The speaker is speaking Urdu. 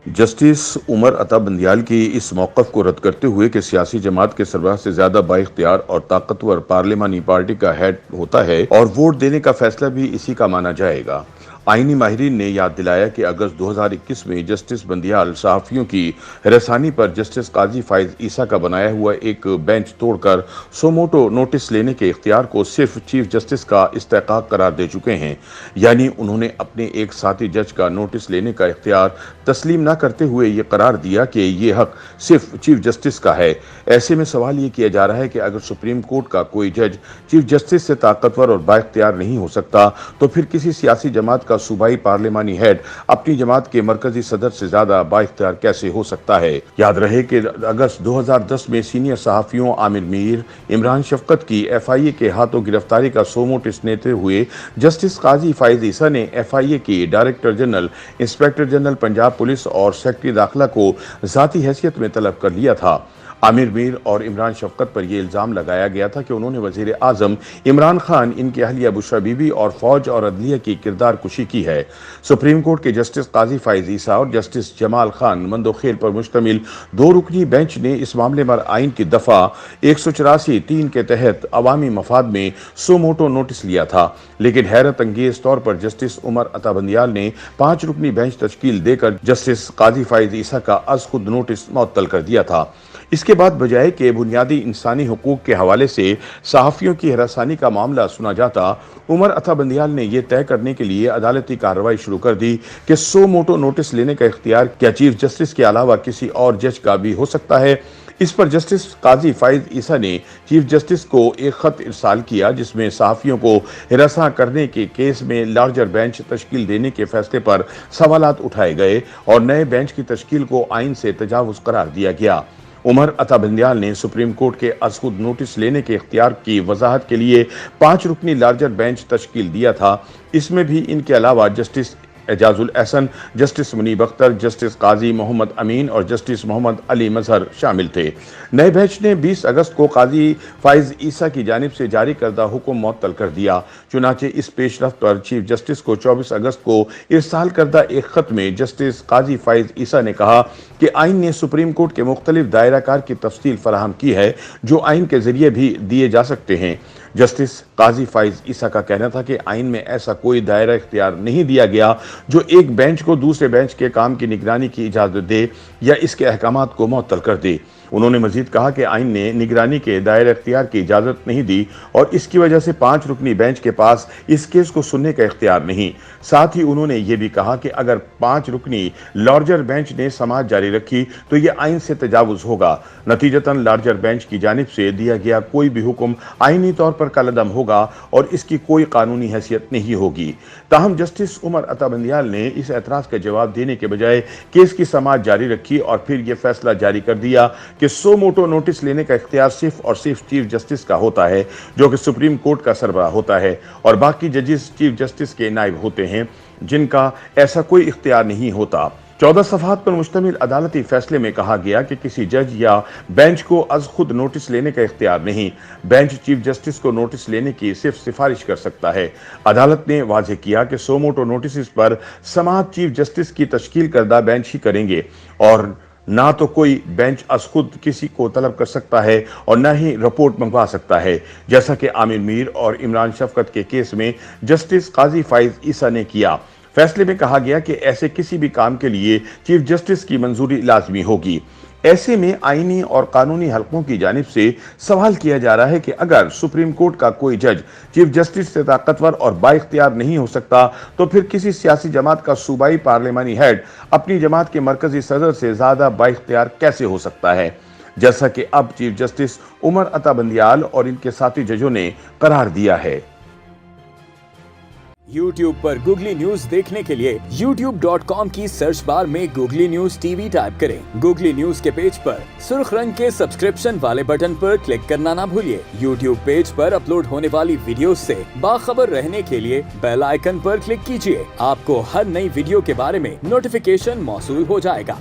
جسٹس عمر عطا بندیال کی اس موقف کو رد کرتے ہوئے کہ سیاسی جماعت کے سربراہ سے زیادہ بااختیار اور طاقتور پارلیمانی پارٹی کا ہیڈ ہوتا ہے اور ووٹ دینے کا فیصلہ بھی اسی کا مانا جائے گا، آئینی ماہرین نے یاد دلایا کہ اگست 2021 میں جسٹس بندیال صحافیوں کی ہراسانی پر جسٹس قاضی فائز عیسیٰ کا بنایا ہوا ایک بینچ توڑ کر سو موٹو نوٹس لینے کے اختیار کو صرف چیف جسٹس کا استحقاق قرار دے چکے ہیں، یعنی انہوں نے اپنے ایک ساتھی جج کا نوٹس لینے کا اختیار تسلیم نہ کرتے ہوئے یہ قرار دیا کہ یہ حق صرف چیف جسٹس کا ہے۔ ایسے میں سوال یہ کیا جا رہا ہے کہ اگر سپریم کورٹ کا کوئی جج چیف جسٹس سے طاقتور اور بااختیار نہیں ہو سکتا تو پھر کسی سیاسی جماعت کا صوبائی پارلیمانی ہیڈ اپنی جماعت کے مرکزی صدر سے زیادہ بااختیار کیسے ہو سکتا ہے؟ یاد رہے کہ اگست 2010 میں سینئر صحافیوں عامر میر، عمران شفقت کی ایف آئی اے کے ہاتھوں گرفتاری کا سو نوٹس لیتے ہوئے جسٹس قاضی فائز عیسیٰ نے ایف آئی اے کی director general, inspector general Punjab police اور سیکرٹری داخلہ کو ذاتی حیثیت میں طلب کر لیا تھا۔ عامر میر اور عمران شفقت پر یہ الزام لگایا گیا تھا کہ انہوں نے وزیر اعظم عمران خان، ان کی اہلیہ بشریٰ بی بی اور فوج اور عدلیہ کی کردار کشی کی ہے۔ سپریم کورٹ کے جسٹس قاضی فائز عیسیٰ اور جسٹس جمال خان مندوخیل پر مشتمل دو رکنی بینچ نے اس معاملے پر آئین کی دفعہ 184(3) کے تحت عوامی مفاد میں سو موٹو نوٹس لیا تھا، لیکن حیرت انگیز طور پر جسٹس عمر عطا بندیال نے 5 رکنی بینچ تشکیل دے کر جسٹس قاضی فائز عیسیٰ کا از خود نوٹس معطل کر دیا تھا۔ اس کے بعد بجائے کہ بنیادی انسانی حقوق کے حوالے سے صحافیوں کی ہراسانی کا معاملہ سنا جاتا، عمر عطا بندیال نے یہ طے کرنے کے لیے عدالتی کارروائی شروع کر دی کہ سو موٹو نوٹس لینے کا اختیار کیا چیف جسٹس کے علاوہ کسی اور جج کا بھی ہو سکتا ہے۔ اس پر جسٹس قاضی فائز عیسیٰ نے چیف جسٹس کو ایک خط ارسال کیا جس میں صحافیوں کو ہراساں کرنے کے کیس میں لارجر بینچ تشکیل دینے کے فیصلے پر سوالات اٹھائے گئے اور نئے بینچ کی تشکیل کو آئین سے تجاوز قرار دیا گیا۔ عمر عطا بندیال نے سپریم کورٹ کے از خود نوٹس لینے کے اختیار کی وضاحت کے لیے 5 رکنی لارجر بینچ تشکیل دیا تھا۔ اس میں بھی ان کے علاوہ جسٹس اعجاز الاحسن، جسٹس منیب اختر، جسٹس قاضی محمد امین اور جسٹس محمد علی مظہر شامل تھے۔ نئے بینچ نے 20 اگست کو قاضی فائز عیسیٰ کی جانب سے جاری کردہ حکم معطل کر دیا۔ چنانچہ اس پیش رفت پر چیف جسٹس کو 24 اگست کو ارسال کردہ ایک خط میں جسٹس قاضی فائز عیسیٰ نے کہا کہ آئین نے سپریم کورٹ کے مختلف دائرہ کار کی تفصیل فراہم کی ہے جو آئین کے ذریعے بھی دیے جا سکتے ہیں۔ جسٹس قاضی فائز عیسیٰ کا کہنا تھا کہ آئین میں ایسا کوئی دائرہ اختیار نہیں دیا گیا جو ایک بینچ کو دوسرے بینچ کے کام کی نگرانی کی اجازت دے یا اس کے احکامات کو معطل کر دے۔ انہوں نے مزید کہا کہ آئین نے نگرانی کے دائرہ اختیار کی اجازت نہیں دی اور اس کی وجہ سے 5 رکنی بینچ کے پاس اس کیس کو سننے کا اختیار نہیں۔ ساتھ ہی انہوں نے یہ بھی کہا کہ اگر 5 رکنی لارجر بینچ نے سماعت جاری رکھی تو یہ آئین سے تجاوز ہوگا۔ نتیجتاً لارجر بینچ کی جانب سے دیا گیا کوئی بھی حکم آئینی طور پر کالعدم ہوگا اور اس کی کوئی قانونی حیثیت نہیں ہوگی۔ تاہم جسٹس عمر عطا بندیال نے اس اعتراض کا جواب دینے کے بجائے کیس کی سماعت جاری رکھی اور پھر یہ فیصلہ جاری کر دیا کہ سو موٹو نوٹس لینے کا اختیار صرف اور صرف چیف جسٹس کا ہوتا ہے جو کہ سپریم کورٹ کا سربراہ ہوتا ہے، اور باقی ججز چیف جسٹس کے نائب ہوتے ہیں جن کا ایسا کوئی اختیار نہیں ہوتا۔ 14 صفحات پر مشتمل عدالتی فیصلے میں کہا گیا کہ کسی جج یا بینچ کو از خود نوٹس لینے کا اختیار نہیں، بینچ چیف جسٹس کو نوٹس لینے کی صرف سفارش کر سکتا ہے۔ عدالت نے واضح کیا کہ سو موٹو نوٹسز پر سماعت چیف جسٹس کی تشکیل کردہ بینچ ہی کریں گے اور نہ تو کوئی بینچ از خود کسی کو طلب کر سکتا ہے اور نہ ہی رپورٹ منگوا سکتا ہے، جیسا کہ عامر میر اور عمران شفقت کے کیس میں جسٹس قاضی فائز عیسیٰ نے کیا۔ فیصلے میں کہا گیا کہ ایسے کسی بھی کام کے لیے چیف جسٹس کی منظوری لازمی ہوگی۔ ایسے میں آئینی اور قانونی حلقوں کی جانب سے سوال کیا جا رہا ہے کہ اگر سپریم کورٹ کا کوئی جج چیف جسٹس سے طاقتور اور بااختیار نہیں ہو سکتا تو پھر کسی سیاسی جماعت کا صوبائی پارلیمانی ہیڈ اپنی جماعت کے مرکزی صدر سے زیادہ بااختیار کیسے ہو سکتا ہے، جیسا کہ اب چیف جسٹس عمر عطا بندیال اور ان کے ساتھی ججوں نے قرار دیا ہے۔ یوٹیوب پر گوگلی نیوز دیکھنے کے لیے youtube.com کی سرچ بار میں googly news T V type کریں۔ گوگلی نیوز کے پیج پر سرخ رنگ کے سبسکرپشن والے بٹن پر کلک کرنا نہ بھولیے۔ یوٹیوب پیج پر اپلوڈ ہونے والی ویڈیوز سے باخبر رہنے کے لیے بیل آئیکن پر کلک کیجیے۔ آپ کو ہر نئی ویڈیو کے بارے میں نوٹیفیکیشن موصول ہو جائے گا۔